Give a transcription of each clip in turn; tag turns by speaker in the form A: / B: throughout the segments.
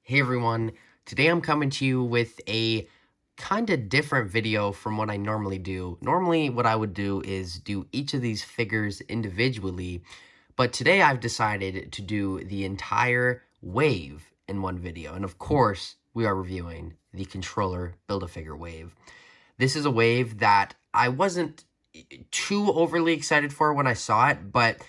A: Hey everyone, today I'm coming to you with a kind of different video from what I normally do. Normally what I would do is do each of these figures individually, but today I've decided to do the entire wave in one video. And of course, we are reviewing the controller Build-A-Figure wave. This is a wave that I wasn't too overly excited for when I saw it, but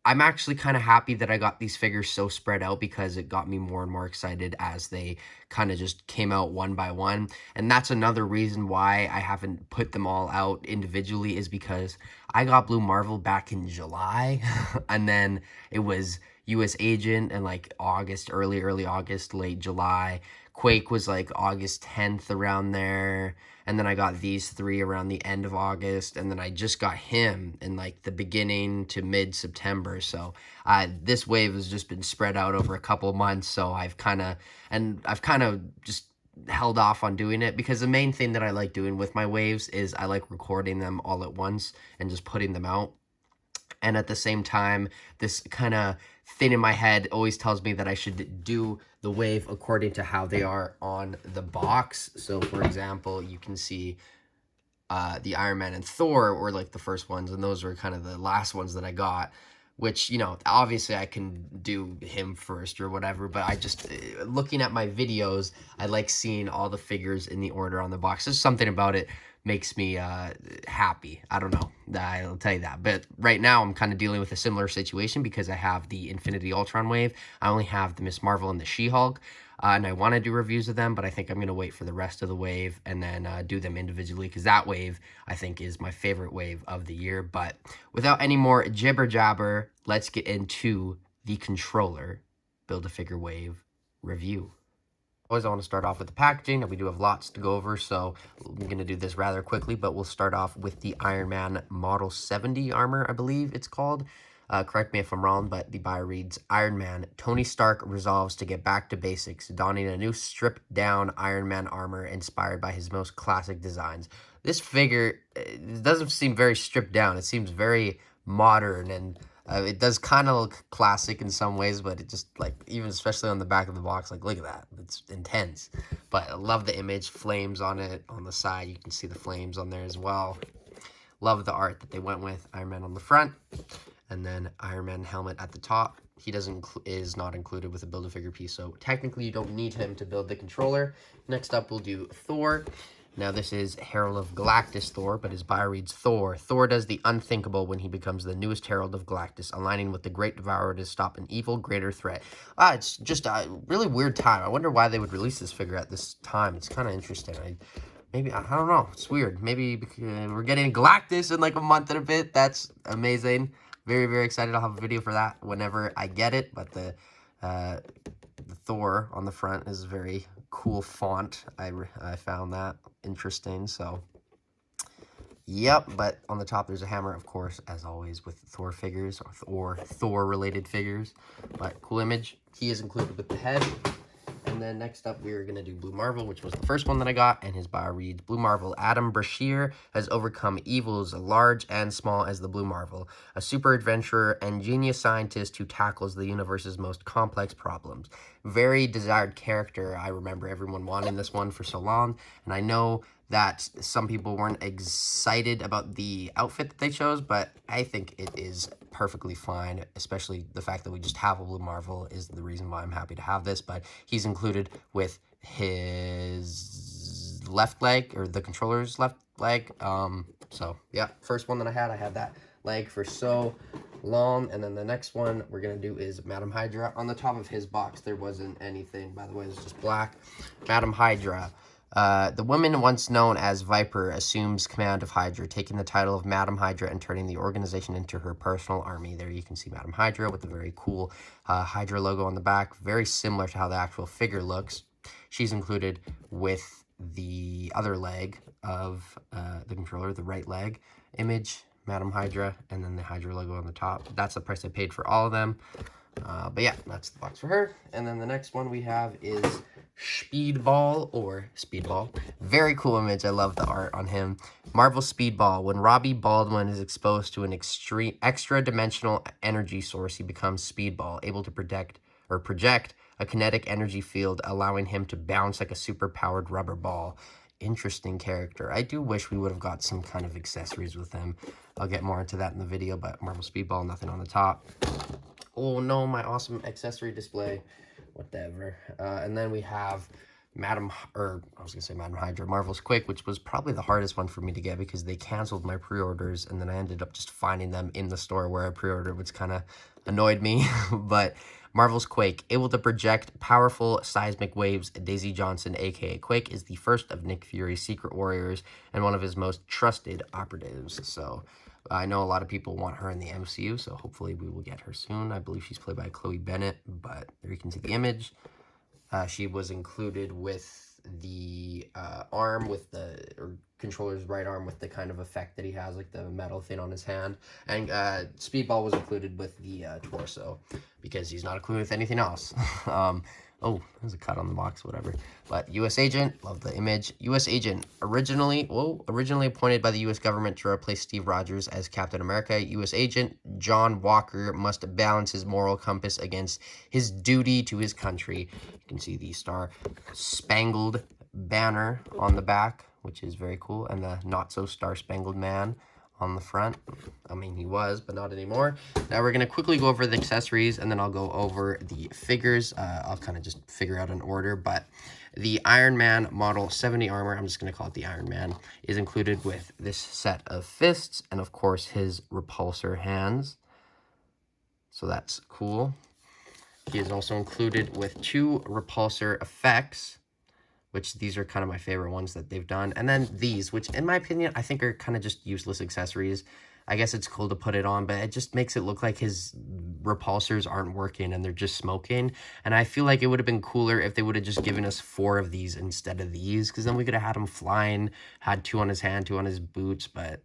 A: I'm actually kind of happy that I got these figures so spread out because it got me more and more excited as they kind of just came out one by one. And that's another reason why I haven't put them all out individually, is because I got Blue Marvel back in July and then it was US Agent in like August, early August, late July. Quake was like August 10th, around there. And then I got these three around the end of August, and then I just got him in like the beginning to mid-September. So this wave has just been spread out over a couple of months. So I've kind of just held off on doing it, because the main thing that I like doing with my waves is I like recording them all at once and just putting them out. And at the same time, this kind of thing in my head always tells me that I should do the wave according to how they are on the box. So for example, you can see the Iron Man and Thor were like the first ones, and those were kind of the last ones that I got, which, you know, obviously I can do him first or whatever, but I just, looking at my videos, I like seeing all the figures in the order on the box. There's something about it makes me happy. I don't know, I'll tell you that. But right now I'm kind of dealing with a similar situation because I have the Infinity Ultron wave. I only have the Miss Marvel and the She-Hulk. And I want to do reviews of them, but I think I'm going to wait for the rest of the wave and then do them individually, because that wave, I think, is my favorite wave of the year. But without any more jibber jabber, let's get into the controller Build-A-Figure wave review. Always, I want to start off with the packaging, and we do have lots to go over, so I'm going to do this rather quickly, but we'll start off with the Iron Man Model 70 armor, I believe it's called. Correct me if I'm wrong, but the bio reads, Iron Man, Tony Stark resolves to get back to basics, donning a new stripped-down Iron Man armor inspired by his most classic designs. This figure, it doesn't seem very stripped down. It seems very modern, and it does kind of look classic in some ways, but it just, like, even especially on the back of the box, like, look at that. It's intense. But I love the image, flames on it on the side. You can see the flames on there as well. Love the art that they went with. Iron Man on the front, and then Iron Man helmet at the top. He is not included with a Build-A-Figure piece, so technically you don't need him to build the controller. Next up, we'll do Thor. Now, this is Herald of Galactus Thor, but his bio reads Thor. Thor does the unthinkable when he becomes the newest Herald of Galactus, aligning with the Great Devourer to stop an evil greater threat. It's just a really weird time. I wonder why they would release this figure at this time. It's kind of interesting. I don't know. It's weird. Maybe because we're getting Galactus in like a month and a bit. That's amazing. Very, very excited. I'll have a video for that whenever I get it. But the Thor on the front is a very cool font. I found that interesting. So, yep. But on the top, there's a hammer, of course, as always with Thor figures or Thor-related figures. But cool image. He is included with the head. And then next up, we're going to do Blue Marvel, which was the first one that I got, and his bio reads, Blue Marvel, Adam Brashear has overcome evils large and small as the Blue Marvel, a super adventurer and genius scientist who tackles the universe's most complex problems. Very desired character. I remember everyone wanting this one for so long, and I know that some people weren't excited about the outfit that they chose, but I think it is perfectly fine, especially the fact that we just have a Blue Marvel is the reason why I'm happy to have this. But he's included with his left leg, or the controller's left leg. So yeah, first one that I had that leg for so long. And then the next one we're gonna do is Madam Hydra. On the top of his box there wasn't anything, by the way, it's just black. Madam Hydra. The woman once known as Viper assumes command of Hydra, taking the title of Madam Hydra and turning the organization into her personal army. There you can see Madam Hydra with the very cool Hydra logo on the back, very similar to how the actual figure looks. She's included with the other leg of the controller, the right leg image, Madam Hydra, and then the Hydra logo on the top. That's the price I paid for all of them. But yeah, that's the box for her. And then the next one we have is Speedball, or Speedball. Very cool image. I love the art on him. Marvel Speedball. When Robbie Baldwin is exposed to an extra dimensional energy source, he becomes Speedball, able to project a kinetic energy field, allowing him to bounce like a super-powered rubber ball. Interesting character. I do wish we would have got some kind of accessories with him. I'll get more into that in the video, but Marvel Speedball, nothing on the top. Oh no, my awesome accessory display. Whatever. And then we have Madam Hydra, Marvel's Quake, which was probably the hardest one for me to get because they canceled my pre-orders, and then I ended up just finding them in the store where I pre-ordered, which kind of annoyed me. But Marvel's Quake, able to project powerful seismic waves. Daisy Johnson, aka Quake, is the first of Nick Fury's secret warriors and one of his most trusted operatives. So I know a lot of people want her in the MCU, so hopefully we will get her soon. I believe she's played by Chloe Bennett, but there you can see the image. She was included with the arm with or controller's right arm with the kind of effect that he has, like the metal thing on his hand. And Speedball was included with the torso because he's not included with anything else. Oh, there's a cut on the box, whatever. But U.S. Agent, love the image. U.S. Agent, originally appointed by the U.S. government to replace Steve Rogers as Captain America. U.S. Agent John Walker must balance his moral compass against his duty to his country. You can see the star-spangled banner on the back, which is very cool, and the not-so-star-spangled man on the front. I mean, he was, but not anymore. Now we're going to quickly go over the accessories, and then I'll go over the figures. I'll kind of just figure out an order, but the Iron Man Model 70 armor, I'm just going to call it the Iron Man, is included with this set of fists, and of course his repulsor hands. So that's cool. He is also included with 2 repulsor effects, which these are kind of my favorite ones that they've done. And then these, which in my opinion, I think are kind of just useless accessories. I guess it's cool to put it on, but it just makes it look like his repulsors aren't working and they're just smoking. And I feel like it would have been cooler if they would have just given us 4 of these instead of these, because then we could have had him flying, had 2 on his hand, 2 on his boots, but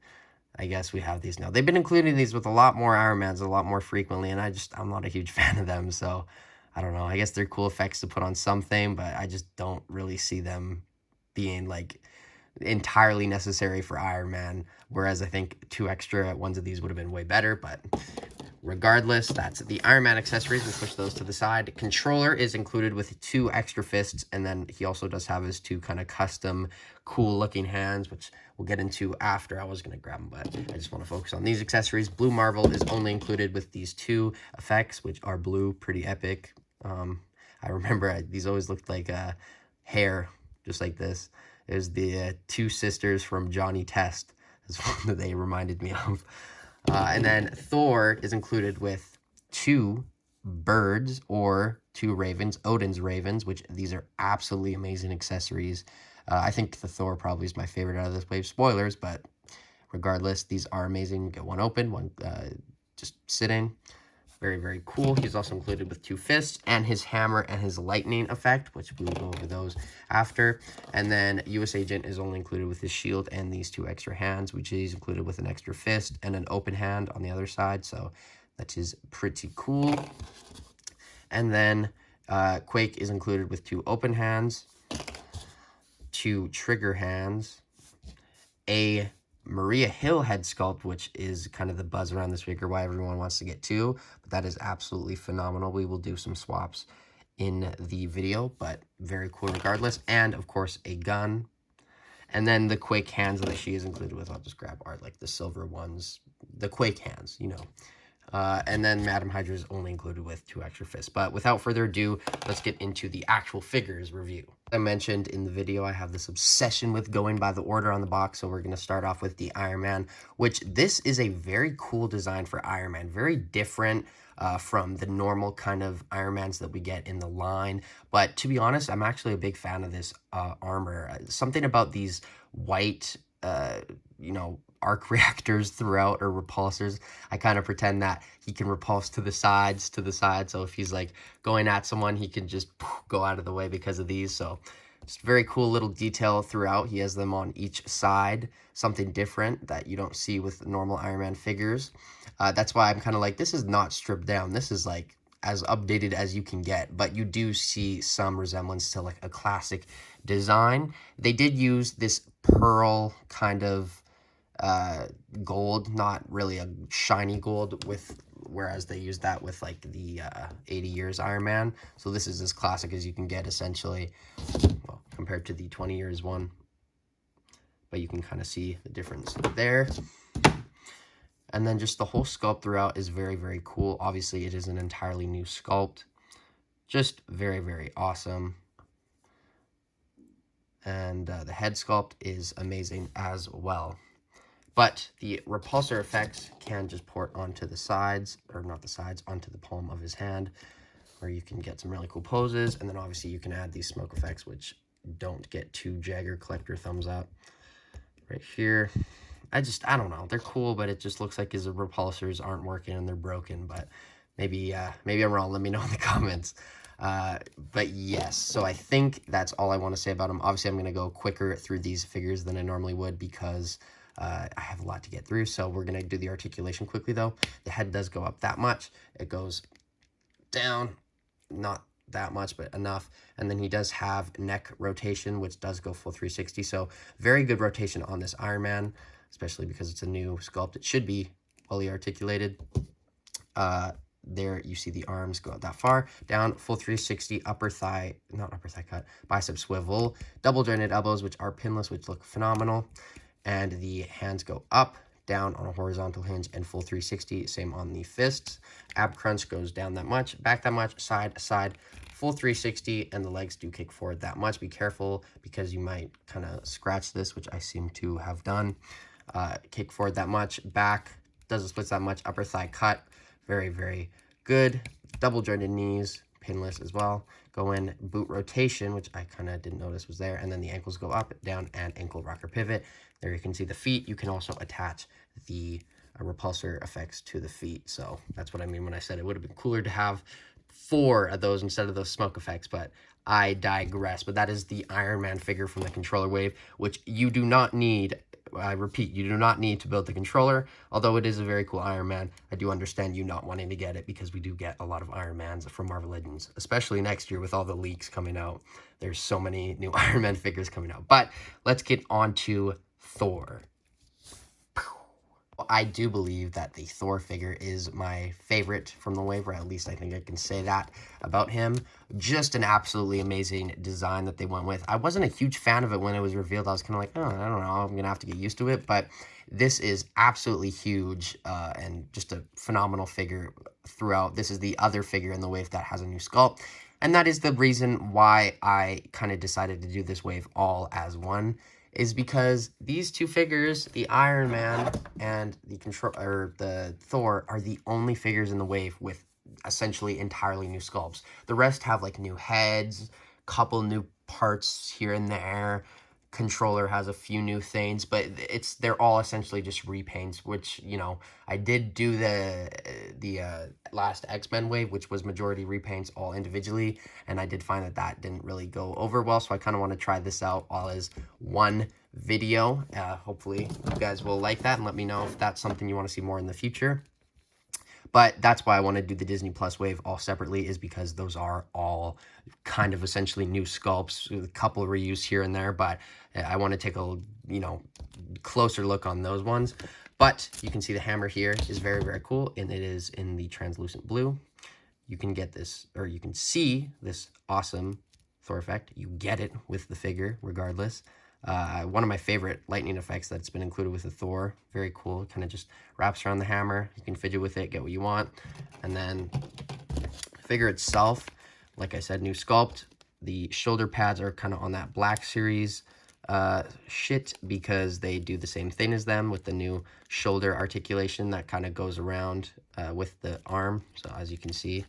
A: I guess we have these now. They've been including these with a lot more Iron Mans a lot more frequently, and I'm not a huge fan of them, so I don't know. I guess they're cool effects to put on something, but I just don't really see them being like entirely necessary for Iron Man, whereas I think 2 extra ones of these would have been way better. But regardless, that's the Iron Man accessories. We'll push those to the side. Controller is included with 2 extra fists, and then he also does have his 2 kind of custom cool looking hands, which we'll get into after. I was going to grab them, but I just want to focus on these accessories. Blue Marvel is only included with these 2 effects, which are blue, pretty epic. I remember these always looked like hair, just like this. It was the 2 sisters from Johnny Test, is one that they reminded me of. And then Thor is included with 2 birds or 2 ravens, Odin's ravens, which these are absolutely amazing accessories. I think the Thor probably is my favorite out of this wave. Spoilers, but regardless, these are amazing. You get one open, one just sitting. Very, very cool. He's also included with 2 fists and his hammer and his lightning effect, which we will go over those after. And then U.S. Agent is only included with his shield and these 2 extra hands, which is included with an extra fist and an open hand on the other side. So that is pretty cool. And then Quake is included with 2 open hands, 2 trigger hands, a Maria Hill head sculpt, which is kind of the buzz around this figure, why everyone wants to get 2, but that is absolutely phenomenal. We will do some swaps in the video, but very cool regardless. And of course a gun, and then the Quake hands that she is included with, I'll just grab are like the silver ones, the Quake hands, you know. And then Madam Hydra is only included with 2 extra fists. But without further ado, let's get into the actual figures review. I mentioned in the video, I have this obsession with going by the order on the box, so we're going to start off with the Iron Man, which this is a very cool design for Iron Man. Very different from the normal kind of Iron Mans that we get in the line. But to be honest, I'm actually a big fan of this armor. Something about these white, you know, arc reactors throughout, or repulsors. I kind of pretend that he can repulse to the sides, so if he's like going at someone, he can just go out of the way because of these. So just very cool little detail throughout. He has them on each side, something different that you don't see with normal Iron Man figures. That's why I'm kind of like, this is not stripped down. This is like as updated as you can get, but you do see some resemblance to like a classic design. They did use this pearl kind of gold, not really a shiny gold, with whereas they used that with like the 80 Years Iron Man. So this is as classic as you can get, essentially, well, compared to the 20 Years one. But you can kind of see the difference there. And then just the whole sculpt throughout is very, very cool. Obviously, it is an entirely new sculpt. Just very, very awesome. And the head sculpt is amazing as well. But the repulsor effects can just port onto the sides, or not the sides, onto the palm of his hand, where you can get some really cool poses. And then obviously you can add these smoke effects, which don't get too Jagger Collector thumbs up. Right here, I don't know. They're cool, but it just looks like his repulsors aren't working and they're broken. But maybe I'm wrong. Let me know in the comments. But yes, so I think that's all I want to say about him. Obviously, I'm going to go quicker through these figures than I normally would because I have a lot to get through. So we're going to do the articulation quickly, though. The head does go up that much. It goes down, not that much, but enough. And then he does have neck rotation, which does go full 360. So very good rotation on this Iron Man, especially because it's a new sculpt. It should be fully articulated. There you see the arms go out that far, down, full 360, upper thigh, not upper thigh cut, bicep swivel, double jointed elbows, which are pinless, which look phenomenal. And the hands go up, down on a horizontal hinge, and full 360, same on the fists. Ab crunch goes down that much, back that much, side, side, full 360, and the legs do kick forward that much. Be careful because you might kind of scratch this, which I seem to have done. Kick forward that much, back, doesn't split that much, upper thigh cut, very, very good. Double jointed knees, pinless as well. Go in, boot rotation, which I kind of didn't notice was there, and then the ankles go up, down, and ankle rocker pivot. There you can see the feet. You can also attach the repulsor effects to the feet. So that's what I mean when I said it would have been cooler to have 4 of those instead of those smoke effects, but I digress. But that is the Iron Man figure from the controller wave, which you do not need. I repeat, you do not need to build the controller. Although it is a very cool Iron Man, I do understand you not wanting to get it because we do get a lot of Iron Mans from Marvel Legends, especially next year with all the leaks coming out. There's so many new Iron Man figures coming out. But let's get on to Thor. I do believe that the Thor figure is my favorite from the wave, or at least I think I can say that about him. Just an absolutely amazing design that they went with. I wasn't a huge fan of it when it was revealed. I was kind of like, oh, I don't know, I'm going to have to get used to it. But this is absolutely huge and just a phenomenal figure throughout. This is the other figure in the wave that has a new sculpt. And that is the reason why I kind of decided to do this wave all as one, is because these two figures, the Iron Man and the Thor, are the only figures in the wave with essentially entirely new sculpts. The rest have like new heads, couple new parts here and there. Controller has a few new things, but they're all essentially just repaints, which, you know, I did do the last X-Men wave, which was majority repaints all individually, and I did find that didn't really go over well, so I kind of want to try this out all as one video. Hopefully you guys will like that and let me know if that's something you want to see more in the future. But that's why I want to do the Disney Plus wave all separately, is because those are all kind of essentially new sculpts, with a couple of reuse here and there, but I want to take a, closer look on those ones. But you can see the hammer here is very, very cool, and it is in the translucent blue. You can get this, or you can see this awesome Thor effect. You get it with the figure regardless. One of my favorite lightning effects that's been included with the Thor. Very cool. Kind of just wraps around the hammer. You can fidget with it, get what you want. And then the figure itself, like I said, new sculpt. The shoulder pads are kind of on that Black Series shit, because they do the same thing as them with the new shoulder articulation that kind of goes around with the arm. So as you can see,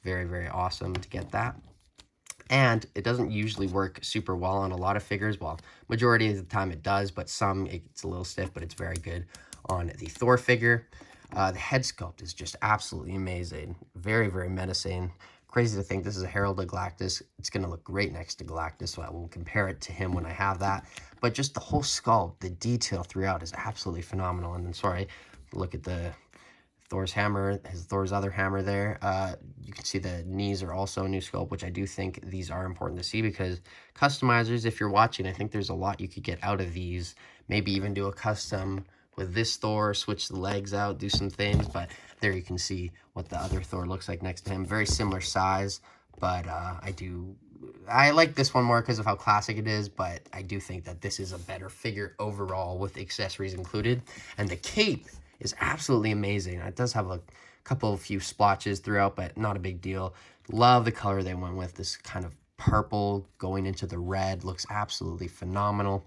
A: very, very awesome to get that. And it doesn't usually work super well on a lot of figures. Well, majority of the time it does, but some it's a little stiff, but it's very good on the Thor figure. The head sculpt is just absolutely amazing. Very, very menacing. Crazy to think this is a Herald of Galactus. It's going to look great next to Galactus, so I will compare it to him when I have that. But just the whole sculpt, the detail throughout is absolutely phenomenal. And then, sorry, look at the Thor's hammer, Thor's other hammer there. You can see the knees are also a new sculpt, which I do think these are important to see, because customizers, if you're watching, I think there's a lot you could get out of these. Maybe even do a custom with this Thor, switch the legs out, do some things, but there you can see what the other Thor looks like next to him. Very similar size, but I like this one more because of how classic it is, but I do think that this is a better figure overall with accessories included. And the cape is absolutely amazing. It does have a few splotches throughout, but not a big deal. Love the color they went with, this kind of purple going into the red. Looks absolutely phenomenal.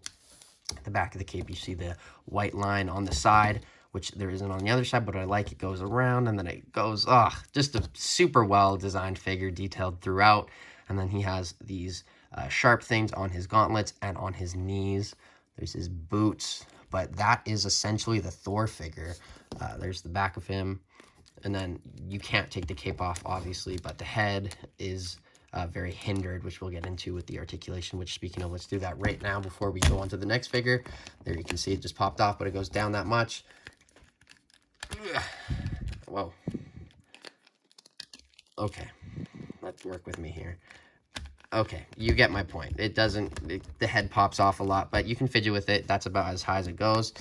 A: At the back of the cape, you see the white line on the side, which there isn't on the other side, but I like it goes around and then it goes, just a super well designed figure, detailed throughout. And then he has these sharp things on his gauntlets and on his knees. There's his boots, but that is essentially the Thor figure. There's the back of him, and then you can't take the cape off, obviously, but the head is very hindered, which we'll get into with the articulation, which, speaking of, let's do that right now before we go on to the next figure. There you can see it just popped off, but it goes down that much. Whoa. Okay, let's work with me here. Okay, you get my point. It doesn't, the head pops off a lot, but you can fidget with it. That's about as high as it goes.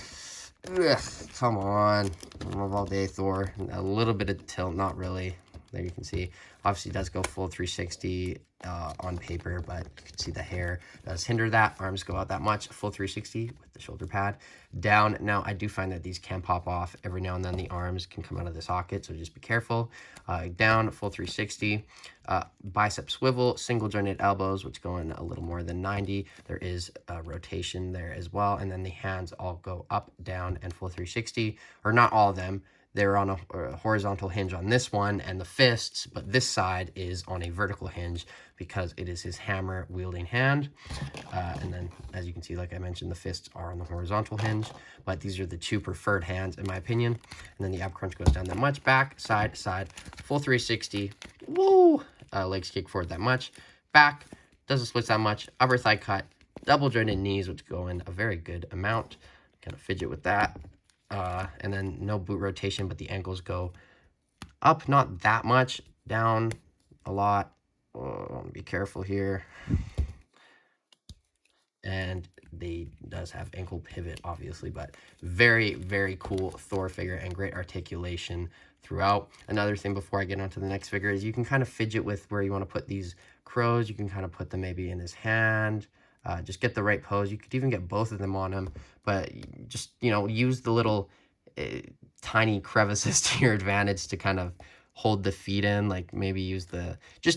A: Come on. Love all day Thor. A little bit of tilt, not really. There you can see. Obviously, it does go full 360 on paper, but you can see the hair does hinder that. Arms go out that much. Full 360 with the shoulder pad. Down. Now, I do find that these can pop off. Every now and then, the arms can come out of the socket, so just be careful. Down, full 360. Bicep swivel, single jointed elbows, which go in a little more than 90. There is a rotation there as well. And then the hands all go up, down, and full 360. Or not all of them. They're on a horizontal hinge on this one and the fists, but this side is on a vertical hinge because it is his hammer wielding hand. And then, as you can see, like I mentioned, the fists are on the horizontal hinge, but these are the two preferred hands in my opinion. And then the ab crunch goes down that much, back, side, side, full 360. Woo! Legs kick forward that much, back, doesn't split that much, upper thigh cut, double jointed knees, which go in a very good amount. Kind of fidget with that. And then no boot rotation, but the ankles go up, not that much, down a lot. Be careful here. And they does have ankle pivot, obviously, but very, very cool Thor figure and great articulation throughout. Another thing before I get on to the next figure is you can kind of fidget with where you want to put these crows. You can kind of put them maybe in his hand. Just get the right pose. You could even get both of them on him, but just, use the little tiny crevices to your advantage to kind of hold the feet in, like maybe use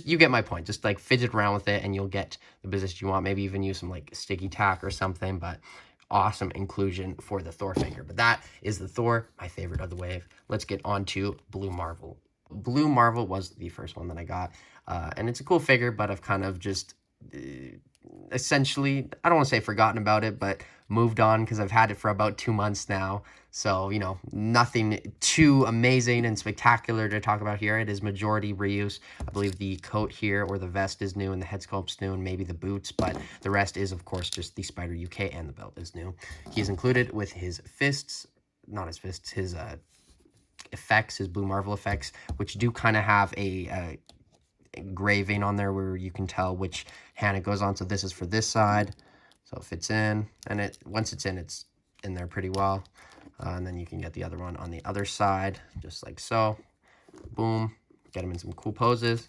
A: you get my point. Just like fidget around with it and you'll get the position you want. Maybe even use some like sticky tack or something, but awesome inclusion for the Thor figure. But that is the Thor, my favorite of the wave. Let's get on to Blue Marvel. Blue Marvel was the first one that I got, and it's a cool figure, but I've kind of just essentially, I don't want to say forgotten about it, but moved on because I've had it for about 2 months now. So, nothing too amazing and spectacular to talk about here. It is majority reuse. I believe the coat here or the vest is new and the head sculpt's new and maybe the boots, but the rest is, of course, just the Spider UK and the belt is new. He's included with his fists, not his fists, his effects, his Blue Marvel effects, which do kind of have a engraving on there where you can tell which hand it goes on. So this is for this side, so it fits in, and once it's in there pretty well. And then you can get the other one on the other side, just like so. Boom. Get him in some cool poses.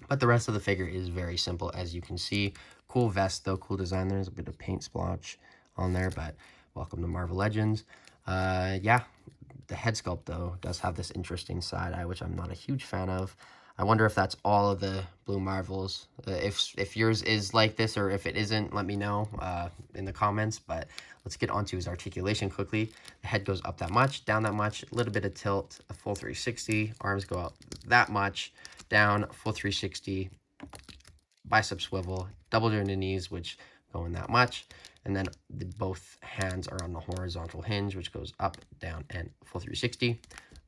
A: But the rest of the figure is very simple, as you can see. Cool vest, though. Cool design. There's a bit of paint splotch on there, but welcome to Marvel Legends. Yeah, the head sculpt, though, does have this interesting side eye, which I'm not a huge fan of. I wonder if that's all of the Blue Marvels. If yours is like this, or if it isn't, let me know in the comments. But let's get onto his articulation quickly. The head goes up that much, down that much, a little bit of tilt, a full 360. Arms go up that much, down, full 360. Bicep swivel, double jointed knees, which go in that much. And then both hands are on the horizontal hinge, which goes up, down, and full 360.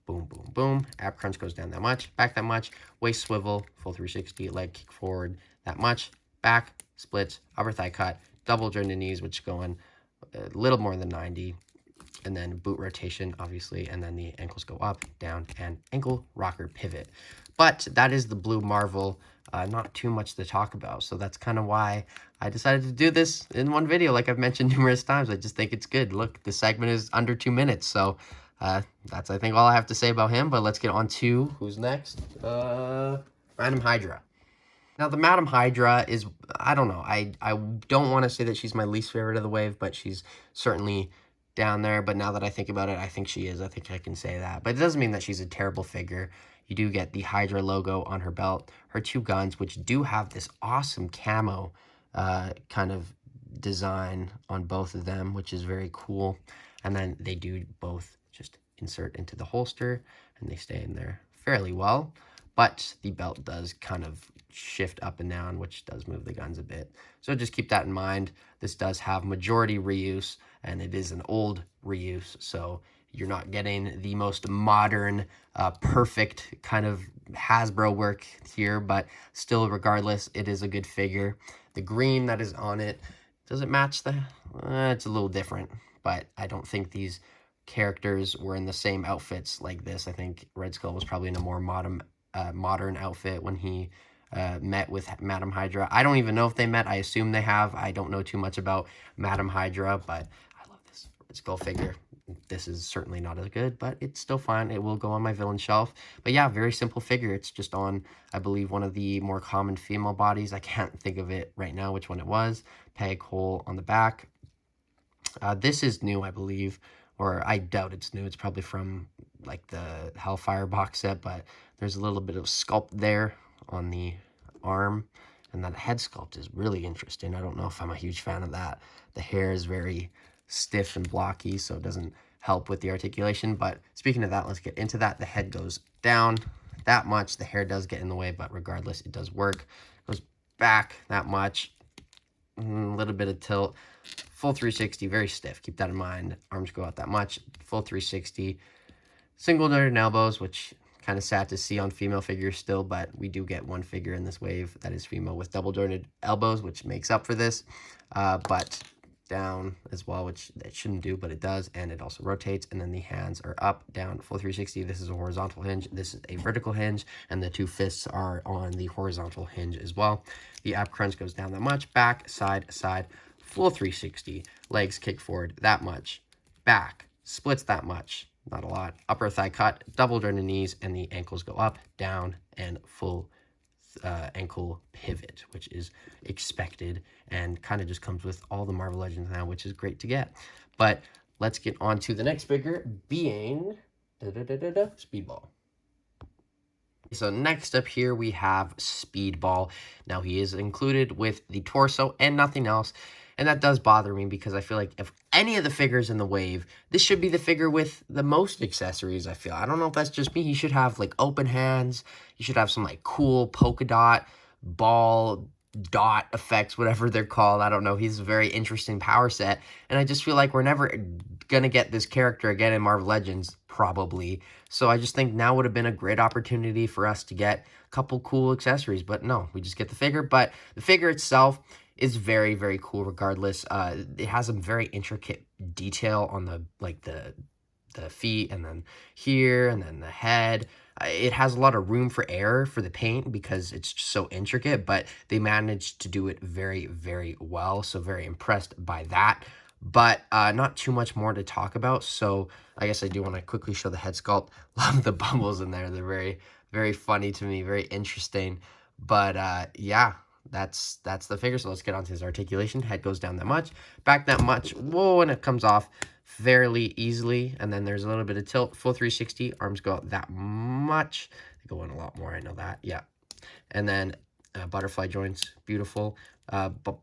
A: Boom, boom, boom. Ab crunch goes down that much, back that much. Waist swivel, full 360. Leg kick forward that much. Back, splits, upper thigh cut, double jointed knees, which go in a little more than 90. And then boot rotation, obviously. And then the ankles go up, down, and ankle rocker pivot. But that is the Blue Marvel not too much to talk about. So that's kind of why I decided to do this in one video, like I've mentioned numerous times. I just think it's good. Look, the segment is under 2 minutes, so that's, I think, all I have to say about him. But let's get on to who's next. Madam Hydra. Now, the Madam Hydra is, I don't know, I don't want to say that she's my least favorite of the wave, but she's certainly down there. But now that I think about it, I think she is. I think I can say that. But it doesn't mean that she's a terrible figure. You do get the Hydra logo on her belt, her two guns, which do have this awesome camo kind of design on both of them, which is very cool. And then they do both just insert into the holster, and they stay in there fairly well. But the belt does kind of shift up and down, which does move the guns a bit. So just keep that in mind. This does have majority reuse, and it is an old reuse, so you're not getting the most modern, perfect kind of Hasbro work here, but still, regardless, it is a good figure. The green that is on it, does it match the... it's a little different, but I don't think these characters were in the same outfits like this. I think Red Skull was probably in a more modern outfit when he met with Madam Hydra. I don't even know if they met. I assume they have. I don't know too much about Madam Hydra, but I love this Red Skull figure. This is certainly not as good, but it's still fine. It will go on my villain shelf. But yeah, very simple figure. It's just on, I believe, one of the more common female bodies. I can't think of it right now which one it was. Peg hole on the back. This is new, I believe, or I doubt it's new. It's probably from like the Hellfire box set, but there's a little bit of sculpt there on the arm, and that head sculpt is really interesting. I don't know if I'm a huge fan of that. The hair is very stiff and blocky, so it doesn't help with the articulation. But speaking of that, let's get into that. The head goes down that much. The hair does get in the way, but regardless, it does work. It goes back that much. A little bit of tilt. Full 360, very stiff. Keep that in mind. Arms go out that much. Full 360. Single jointed elbows, which kind of sad to see on female figures still, but we do get one figure in this wave that is female with double jointed elbows, which makes up for this. But down as well, which it shouldn't do, but it does, and it also rotates. And then the hands are up, down, full 360. This is a horizontal hinge. This is a vertical hinge, and the two fists are on the horizontal hinge as well. The ab crunch goes down that much, back, side, side, full 360. Legs kick forward that much, back, splits that much, not a lot. Upper thigh cut, double jointed knees, and the ankles go up, down, and full ankle pivot, which is expected and kind of just comes with all the Marvel Legends now, which is great to get. But let's get on to the next figure, being Speedball. So next up here we have Speedball. Now he is included with the torso and nothing else. And that does bother me because I feel like if any of the figures in the wave, this should be the figure with the most accessories, I feel. I don't know if that's just me. He should have like open hands. He should have some like cool polka dot, ball, dot effects, whatever they're called. I don't know. He's a very interesting power set. And I just feel like we're never going to get this character again in Marvel Legends, probably. So I just think now would have been a great opportunity for us to get a couple cool accessories. But no, we just get the figure. But the figure itself is very, very cool regardless. It has some very intricate detail on the feet, and then here, and then the head. It has a lot of room for error for the paint because it's just so intricate, but they managed to do it very, very well. So very impressed by that. But not too much more to talk about. So I guess I do want to quickly show the head sculpt. Love the bubbles in there. They're very, very funny to me, very interesting. But yeah. That's the figure. So let's get on to his articulation. Head goes down that much, back that much. Whoa, and it comes off fairly easily. And then there's a little bit of tilt. Full 360. Arms go out that much. They go in a lot more. I know that. Yeah. And then butterfly joints. Beautiful.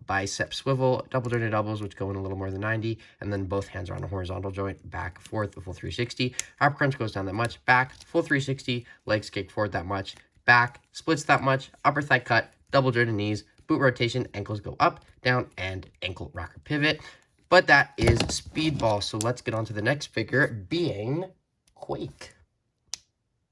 A: Bicep swivel. Double jointed elbows, which go in a little more than 90. And then both hands are on a horizontal joint. Back, forth, the full 360. Ab crunch goes down that much. Back, full 360. Legs kick forward that much. Back, splits that much. Upper thigh cut. Double jointed knees, boot rotation, ankles go up, down, and ankle rocker pivot. But that is Speedball. So let's get on to the next figure, being Quake.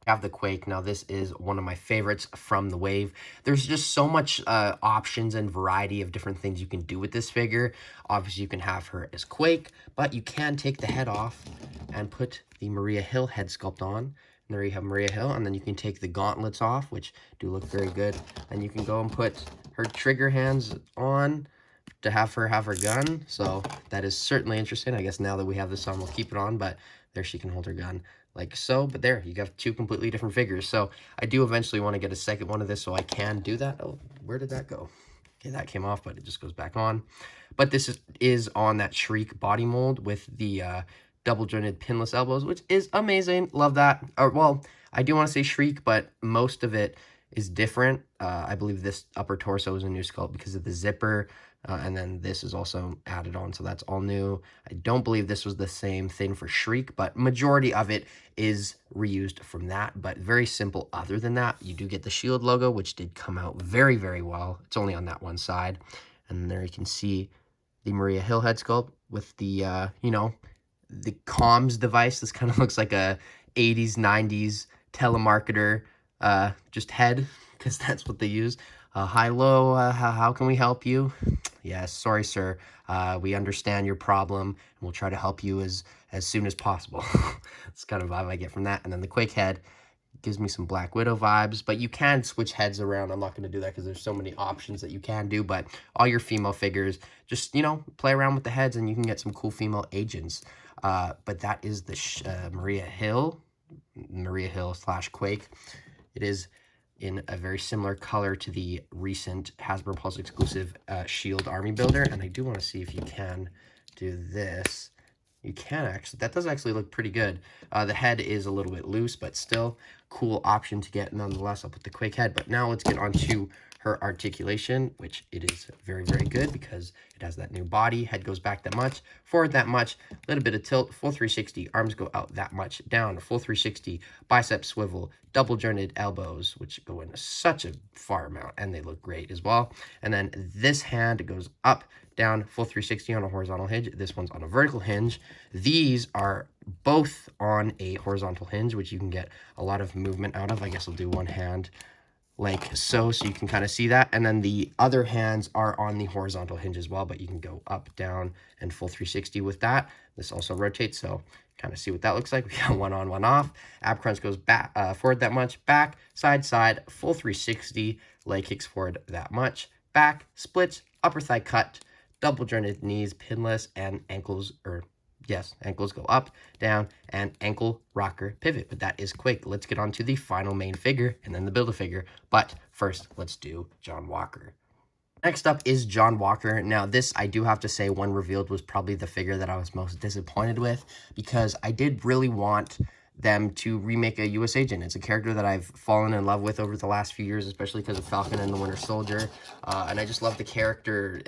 A: I have the Quake. Now, this is one of my favorites from the wave. There's just so much options and variety of different things you can do with this figure. Obviously, you can have her as Quake, but you can take the head off and put the Maria Hill head sculpt on. And there you have Maria Hill, and then you can take the gauntlets off, which do look very good. And you can go and put her trigger hands on to have her gun. So that is certainly interesting. I guess now that we have this on, we'll keep it on, but there she can hold her gun like so. But there, you have two completely different figures. So I do eventually want to get a second one of this so I can do that. Oh, where did that go? Okay, that came off, but it just goes back on. But this is on that Shriek body mold with the double jointed pinless elbows, which is amazing. Love that. Or, well, I do want to say Shriek, but most of it is different. I believe this upper torso is a new sculpt because of the zipper. And then this is also added on, so that's all new. I don't believe this was the same thing for Shriek, but majority of it is reused from that, but very simple. Other than that, you do get the Shield logo, which did come out very, very well. It's only on that one side. And there you can see the Maria Hill head sculpt with the, you know, the comms device. This kind of looks like a 80s, 90s telemarketer just head, because that's what they use. Hi, low, how can we help you? Yes, sorry, sir. We understand your problem, and we'll try to help you as soon as possible. That's kind of vibe I get from that. And then the Quake head gives me some Black Widow vibes, but you can switch heads around. I'm not going to do that because there's so many options that you can do, but all your female figures, just, you know, play around with the heads and you can get some cool female agents. But that is the Maria Hill / Quake. It is in a very similar color to the recent Hasbro Pulse exclusive Shield Army Builder. And I do want to see if you can do this. You can actually, that does actually look pretty good. The head is a little bit loose, but still cool option to get nonetheless. I'll put the Quake head, but now let's get on to her articulation, which it is very, very good because it has that new body. Head goes back that much, forward that much, a little bit of tilt, full 360, arms go out that much, down, full 360, bicep swivel, double jointed elbows, which go in such a far amount, and they look great as well. And then this hand goes up, down, full 360 on a horizontal hinge. This one's on a vertical hinge. These are both on a horizontal hinge, which you can get a lot of movement out of. I guess I'll do one hand like so you can kind of see that. And then the other hands are on the horizontal hinge as well, but you can go up, down, and full 360 with that. This also rotates, so kind of see what that looks like. We got one on, one off. Ab crunch goes back, forward that much, back, side, side, full 360, leg kicks forward that much, back, splits, upper thigh cut, double jointed knees, pinless, and ankles, or yes, ankles go up, down, and ankle rocker pivot. But that is Quake. Let's get on to the final main figure and then the Build-A-Figure. But first, let's do John Walker. Next up is John Walker. Now, this, I do have to say, when revealed, was probably the figure that I was most disappointed with because I did really want them to remake a U.S. agent. It's a character that I've fallen in love with over the last few years, especially because of Falcon and the Winter Soldier. And I just love the character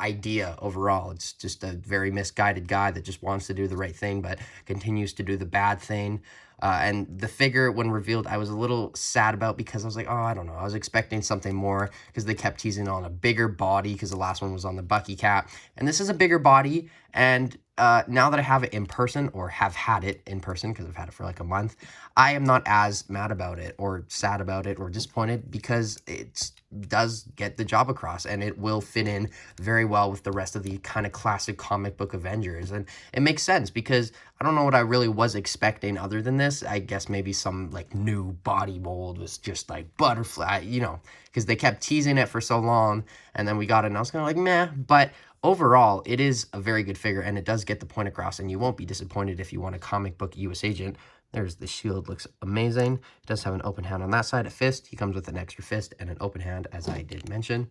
A: idea overall. It's just a very misguided guy that just wants to do the right thing, but continues to do the bad thing. And the figure, when revealed, I was a little sad about because I was like, oh, I don't know. I was expecting something more because they kept teasing on a bigger body because the last one was on the Bucky cap. And this is a bigger body. And now that I have it in person, or have had it in person because I've had it for like a month, I am not as mad about it or sad about it or disappointed because it does get the job across and it will fit in very well with the rest of the kind of classic comic book Avengers. And it makes sense because I don't know what I really was expecting other than this. I guess maybe some like new body mold was just like butterfly, you know, because they kept teasing it for so long and then we got it and I was kind of like, meh, but overall, it is a very good figure, and it does get the point across, and you won't be disappointed if you want a comic book U.S. agent. There's the shield, looks amazing. It does have an open hand on that side, a fist. He comes with an extra fist and an open hand, as I did mention.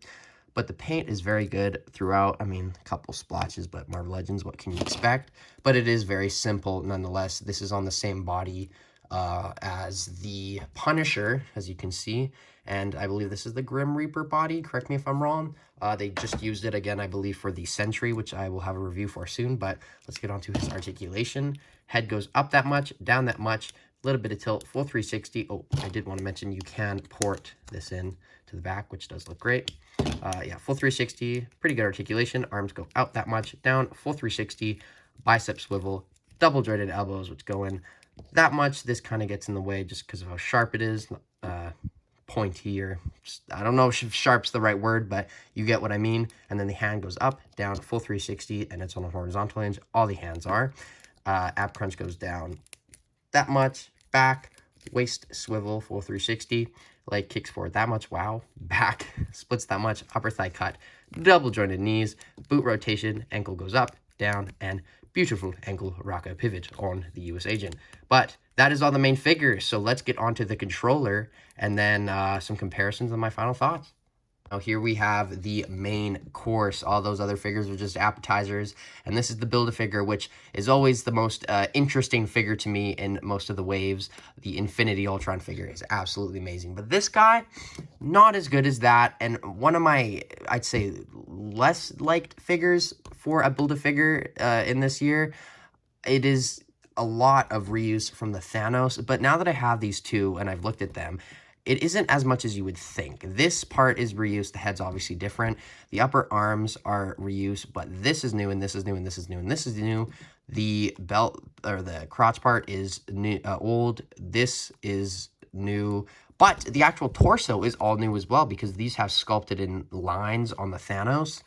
A: But the paint is very good throughout. I mean, a couple splotches, but Marvel Legends, what can you expect? But it is very simple nonetheless. This is on the same body as the Punisher, as you can see. And I believe this is the Grim Reaper body. Correct me if I'm wrong. They just used it again, I believe, for the Sentry, which I will have a review for soon. But let's get on to his articulation. Head goes up that much, down that much, a little bit of tilt, full 360. Oh, I did want to mention you can port this in to the back, which does look great. Yeah, full 360, pretty good articulation. Arms go out that much, down, full 360, bicep swivel, double jointed elbows, which go in that much. This kind of gets in the way just because of how sharp it is. Pointy, or just, I don't know if sharp's the right word, but you get what I mean. And then the hand goes up, down, full 360, and it's on a horizontal hinge. All the hands are. Ab crunch goes down that much, back, waist swivel, full 360, leg kicks forward that much, wow, back splits that much, upper thigh cut, double jointed knees, boot rotation, ankle goes up, down, and beautiful ankle rocker pivot on the US Agent. But that is all the main figures, so let's get onto the controller and then some comparisons and my final thoughts. Now here we have the main course. All those other figures are just appetizers, and this is the Build-A-Figure, which is always the most interesting figure to me in most of the waves. The Infinity Ultron figure is absolutely amazing, but this guy, not as good as that, and one of my, I'd say, less liked figures for a Build-A-Figure in this year. It is a lot of reuse from the Thanos, but now that I have these two and I've looked at them, it isn't as much as you would think. This part is reused. The head's obviously different. The upper arms are reused, but this is new, and this is new, and this is new, and this is new. The belt, or the crotch part, is new, old. This is new, but the actual torso is all new as well, because these have sculpted in lines on the Thanos.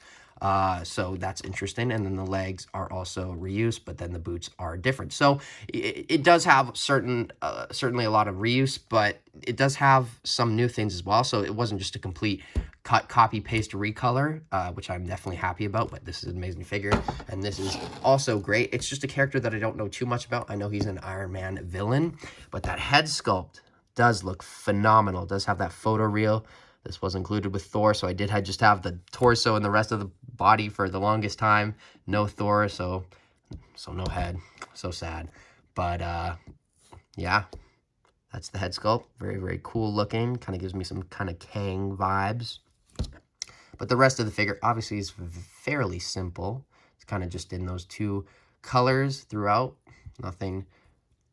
A: So that's interesting. And then the legs are also reused, but then the boots are different. So it does have certainly a lot of reuse, but it does have some new things as well. So it wasn't just a complete cut, copy, paste, recolor, which I'm definitely happy about, but this is an amazing figure. And this is also great. It's just a character that I don't know too much about. I know he's an Iron Man villain, but that head sculpt does look phenomenal. It does have that photoreal. This was included with Thor, so I just have the torso and the rest of the body for the longest time. No Thor, so no head. So sad. But, yeah, that's the head sculpt. Very, very cool looking. Kind of gives me some kind of Kang vibes. But the rest of the figure, obviously, is fairly simple. It's kind of just in those two colors throughout. Nothing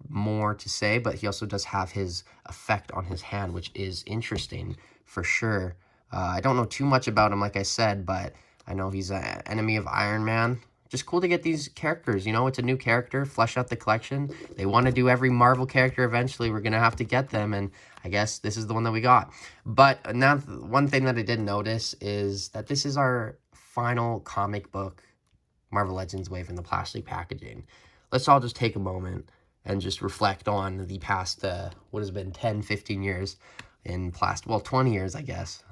A: more to say, but he also does have his effect on his hand, which is interesting for sure. I don't know too much about him, like I said, but I know he's an enemy of Iron Man. Just cool to get these characters, you know, it's a new character, flesh out the collection. They want to do every Marvel character eventually. We're going to have to get them, and I guess this is the one that we got. But now, one thing that I did notice is that this is our final comic book Marvel Legends wave in the plastic packaging. Let's all just take a moment and just reflect on the past, what has been 10, 15 years in plastic, well, 20 years, I guess.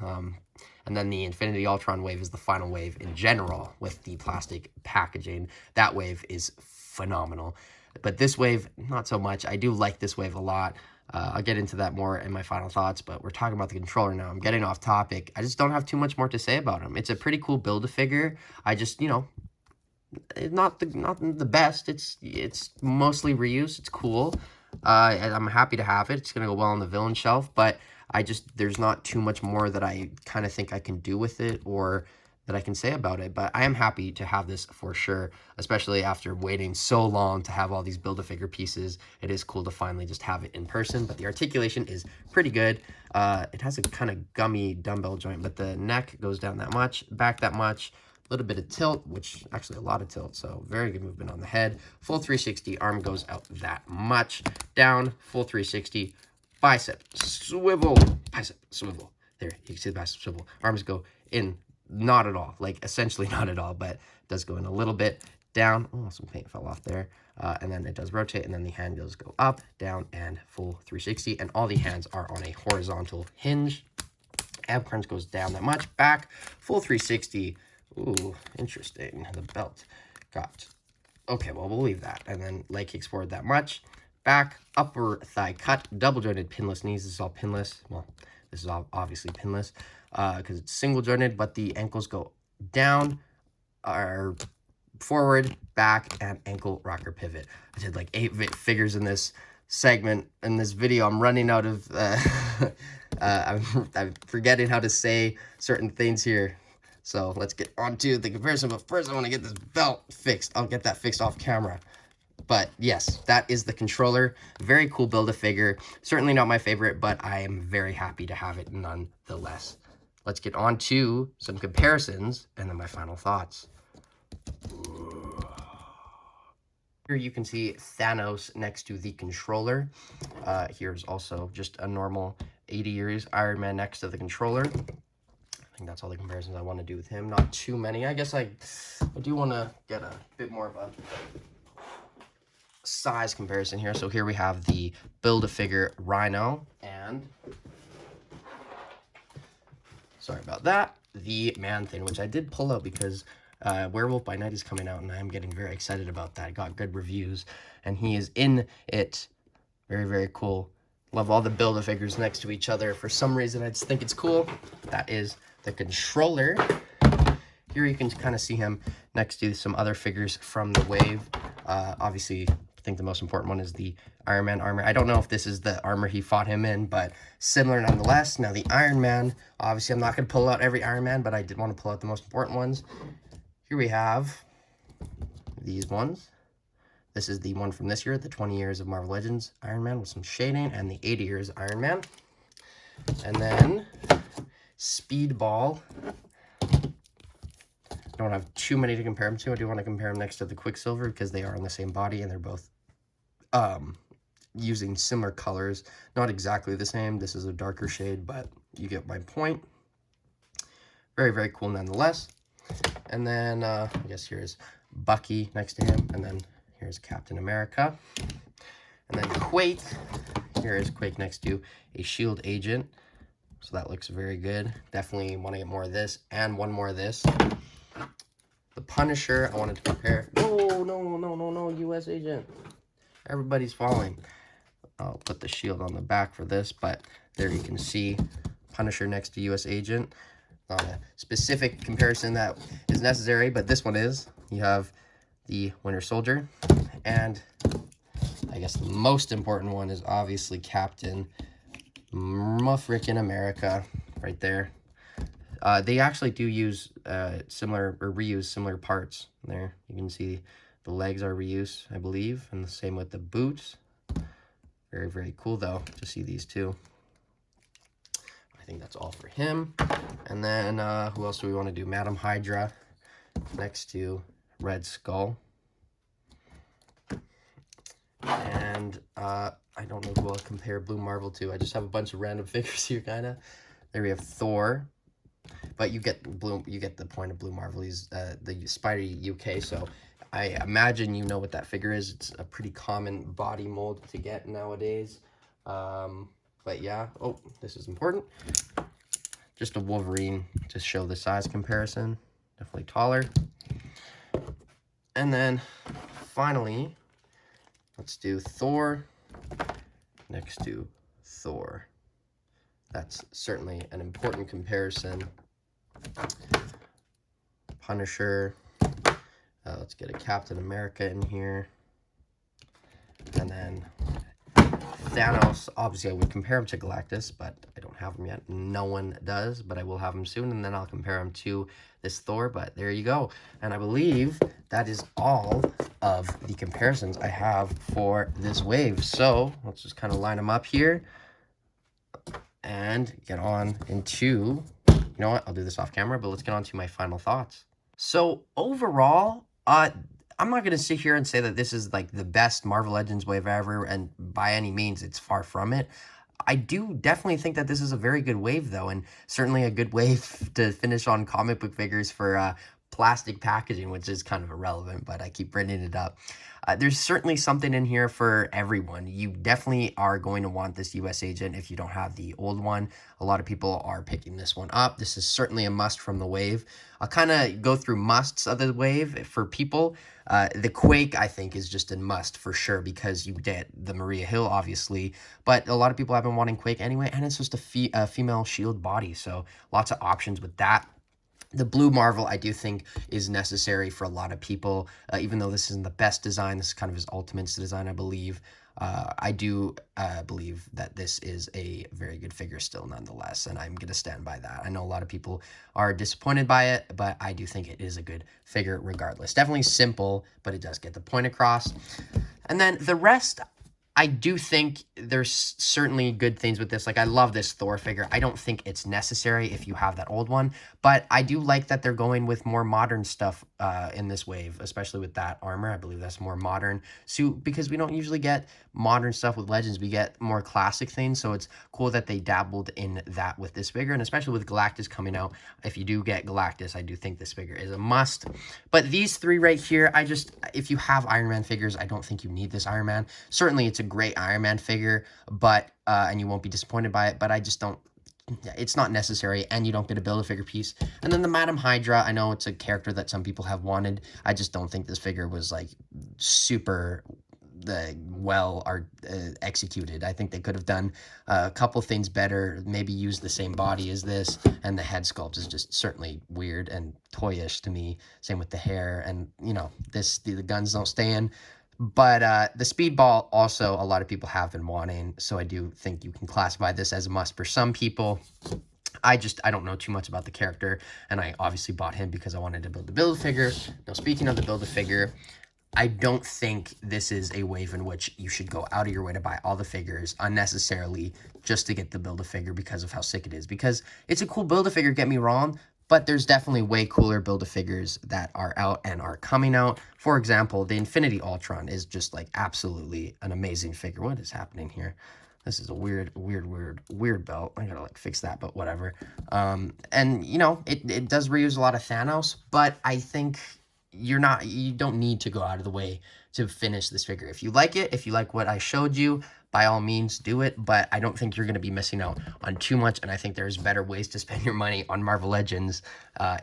A: And then the Infinity Ultron wave is the final wave in general with the plastic packaging. That wave is phenomenal. But this wave, not so much. I do like this wave a lot. I'll get into that more in my final thoughts, but we're talking about the controller now. I'm getting off topic. I just don't have too much more to say about him. It's a pretty cool Build-A-Figure. I just, you know, not the best. It's mostly reused. It's cool. And I'm happy to have it. It's gonna go well on the villain shelf, but there's not too much more that I kind of think I can do with it or that I can say about it. But I am happy to have this for sure, especially after waiting so long to have all these Build-A-Figure pieces. It is cool to finally just have it in person, but the articulation is pretty good. It has a kind of gummy dumbbell joint, but the neck goes down that much, back that much. A little bit of tilt, which actually a lot of tilt, so very good movement on the head. Full 360, arm goes out that much. Down, full 360, bicep, swivel, bicep, swivel. There, you can see the bicep swivel. Arms go in, not at all, like essentially not at all, but it does go in a little bit. Down, oh, some paint fell off there. And then it does rotate, and then the hand does go up, down, and full 360. And all the hands are on a horizontal hinge. Ab crunch goes down that much, back, full 360. Ooh, interesting. The belt got... Okay, well, we'll leave that. And then leg kicks forward that much. Back, upper thigh cut, double-jointed pinless knees. This is all pinless. Well, this is all obviously pinless because it's single-jointed, but the ankles go down, or forward, back, and ankle rocker pivot. I did like 8 figures in this segment. In this video, I'm running out of... I'm forgetting how to say certain things here. So let's get on to the comparison, but first I want to get this belt fixed. I'll get that fixed off camera. But yes, that is the controller. Very cool Build-A-Figure. Certainly not my favorite, but I am very happy to have it nonetheless. Let's get on to some comparisons and then my final thoughts. Here you can see Thanos next to the controller. Here's also just a normal 80 years Iron Man next to the controller. I think that's all the comparisons I want to do with him. Not too many. I guess I do want to get a bit more of a size comparison here. So here we have the Build-A-Figure Rhino and, sorry about that, the Man-Thing, which I did pull out because Werewolf by Night is coming out, and I am getting very excited about that. It got good reviews, and he is in it. Very, very cool. Love all the Build-A-Figures next to each other. For some reason, I just think it's cool. That is the controller. Here you can kind of see him next to some other figures from the wave. Obviously, I think the most important one is the Iron Man armor. I don't know if this is the armor he fought him in, but similar nonetheless. Now, the Iron Man, obviously, I'm not going to pull out every Iron Man, but I did want to pull out the most important ones. Here we have these ones. This is the one from this year, the 20 years of Marvel Legends Iron Man with some shading, and the 80 years Iron Man. And then Speedball. I don't have too many to compare them to. I do want to compare them next to the Quicksilver because they are on the same body and they're both using similar colors. Not exactly the same. This is a darker shade, but you get my point. Very, very cool nonetheless. And then I guess here's Bucky next to him. And then here's Captain America. And then Quake. Here is Quake next to a SHIELD agent. So that looks very good. Definitely want to get more of this and one more of this. The Punisher, I wanted to compare. Oh, no, US agent. Everybody's falling. I'll put the shield on the back for this, but there you can see Punisher next to US agent. Not a specific comparison that is necessary, but this one is. You have the Winter Soldier, and I guess the most important one is obviously Captain Frickin' America right there. They actually do use similar or reuse similar parts there. You can see the legs are reused, I believe, and the same with the boots. Very, very cool though to see these two. I think that's all for him. And then who else do we want to do? Madam Hydra next to Red Skull. And I don't know who I'll compare Blue Marvel to. I just have a bunch of random figures here, kind of. There we have Thor. But you get the point of Blue Marvel. He's the Spidey UK, so I imagine you know what that figure is. It's a pretty common body mold to get nowadays. But yeah, oh, this is important. Just a Wolverine to show the size comparison. Definitely taller. And then finally, let's do Thor next to Thor. That's certainly an important comparison. Punisher. Let's get a Captain America in here. And then Thanos. Obviously, I would compare him to Galactus, but I don't have him yet. No one does, but I will have him soon, and then I'll compare him to this Thor. But there you go. And I believe that is all of the comparisons I have for this wave. So let's just kind of line them up here and get on into, you know what, I'll do this off camera, but let's get on to my final thoughts. So overall, I'm not going to sit here and say that this is like the best Marvel Legends wave ever, and by any means, it's far from it. I do definitely think that this is a very good wave, though, and certainly a good wave to finish on comic book figures for plastic packaging, which is kind of irrelevant, but I keep bringing it up. There's certainly something in here for everyone. You definitely are going to want this US agent if you don't have the old one. A lot of people are picking this one up. This is certainly a must from the wave. I'll kind of go through musts of the wave for people. The Quake, I think, is just a must for sure because you get the Maria Hill, obviously. But a lot of people have been wanting Quake anyway, and it's just a female shield body. So lots of options with that. The Blue Marvel, I do think, is necessary for a lot of people, even though this isn't the best design. This is kind of his Ultimates design, I believe. I do believe that this is a very good figure still, nonetheless, and I'm going to stand by that. I know a lot of people are disappointed by it, but I do think it is a good figure regardless. Definitely simple, but it does get the point across. And then the rest, I do think there's certainly good things with this. Like, I love this Thor figure. I don't think it's necessary if you have that old one, but I do like that they're going with more modern stuff in this wave, especially with that armor. I believe that's more modern suit because we don't usually get modern stuff with Legends. We get more classic things, so it's cool that they dabbled in that with this figure, and especially with Galactus coming out. If you do get Galactus, I do think this figure is a must. But these three right here, if you have Iron Man figures, I don't think you need this Iron Man. Certainly, it's a great Iron Man figure, but and you won't be disappointed by it, but I just don't, it's not necessary, and you don't get a Build-A-Figure piece. And then the Madam Hydra, I know it's a character that some people have wanted. I just don't think this figure was like super executed. I think they could have done a couple things better, maybe use the same body as this, and the head sculpt is just certainly weird and toyish to me. Same with the hair, and you know, the guns don't stand. But the Speedball also a lot of people have been wanting, so I do think you can classify this as a must for some people. I don't know too much about the character, and I obviously bought him because I wanted to build the Build-A-Figure. Now, speaking of the Build-A-Figure, I don't think this is a wave in which you should go out of your way to buy all the figures unnecessarily just to get the Build-A-Figure because of how sick it is. Because it's a cool Build-A-Figure, get me wrong, but there's definitely way cooler Build-A-Figures that are out and are coming out. For example, the Infinity Ultron is just like absolutely an amazing figure. What is happening here? This is a weird belt. I gotta like fix that, but whatever. And you know, it does reuse a lot of Thanos, but I think you don't need to go out of the way to finish this figure. If you like it, if you like what I showed you, by all means do it, but I don't think you're going to be missing out on too much, and I think there's better ways to spend your money on Marvel Legends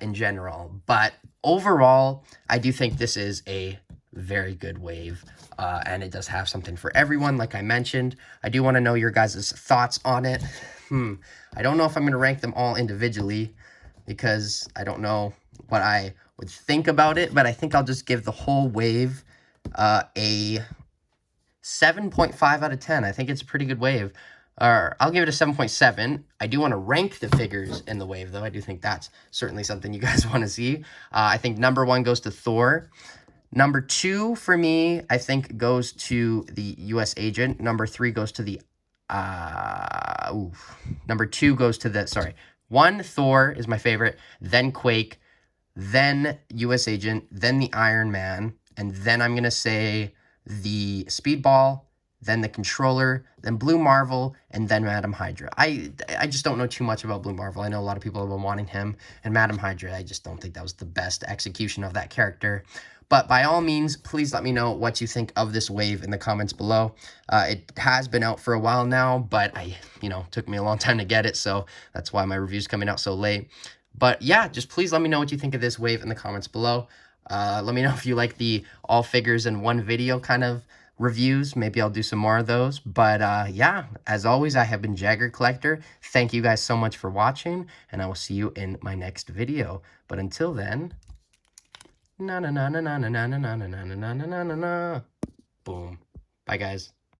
A: in general. But overall, I do think this is a very good wave, and it does have something for everyone, like I mentioned. I do want to know your guys' thoughts on it. I don't know if I'm going to rank them all individually, because I don't know what I would think about it, but I think I'll just give the whole wave a 7.5 out of 10. I think it's a pretty good wave. I'll give it a 7.7. I do want to rank the figures in the wave, though. I do think that's certainly something you guys want to see. I think number 1 goes to Thor. Number 2 for me, I think goes to the U.S. Agent. Number 3 goes to the number 2 goes to the, sorry. 1, Thor is my favorite, then Quake, then U.S. Agent, then the Iron Man, and then I'm going to say the Speedball, then the Controller, then Blue Marvel, and then Madam Hydra. I just don't know too much about Blue Marvel. I know a lot of people have been wanting him, and Madam Hydra, I just don't think that was the best execution of that character. But by all means, please let me know what you think of this wave in the comments below. It has been out for a while now, but took me a long time to get it, so that's why my review's coming out so late. But yeah, just please let me know what you think of this wave in the comments below. Let me know if you like the all figures in one video kind of reviews. Maybe I'll do some more of those. But yeah, as always, I have been Jagger Collector. Thank you guys so much for watching, and I will see you in my next video. But until then, na na na na na na na na na na na na na na. Boom. Bye, guys.